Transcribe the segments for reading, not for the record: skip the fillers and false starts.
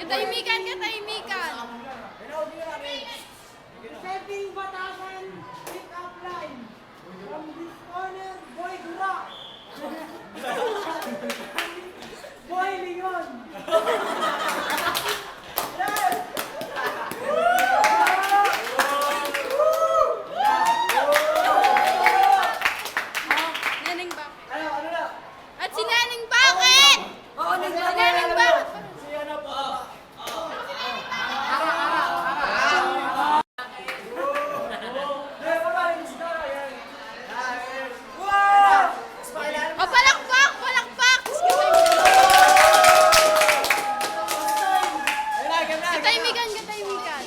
Katahimikan, katahimikan. Setting Batasan pick-up line. From this corner, Boy Dura. Boy Leon. Neneng ba? Ano na? At si Neneng bakit? Oo, Neneng bakit? Si ano po? O, palakpak! Palakpak! Katahimikan, katahimikan.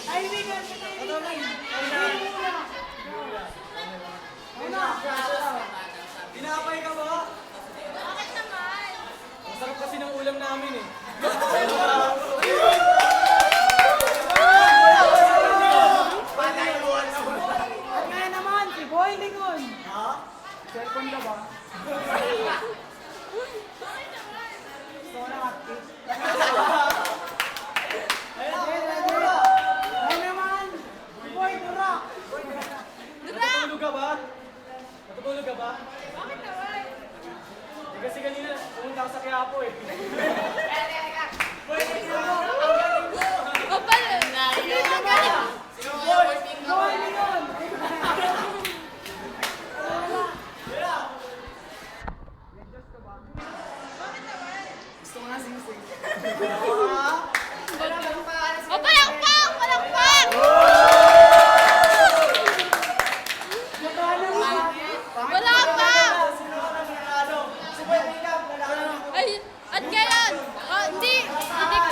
Tinapay ka ba? Bakit naman? Masarap kasi ng ulam namin eh.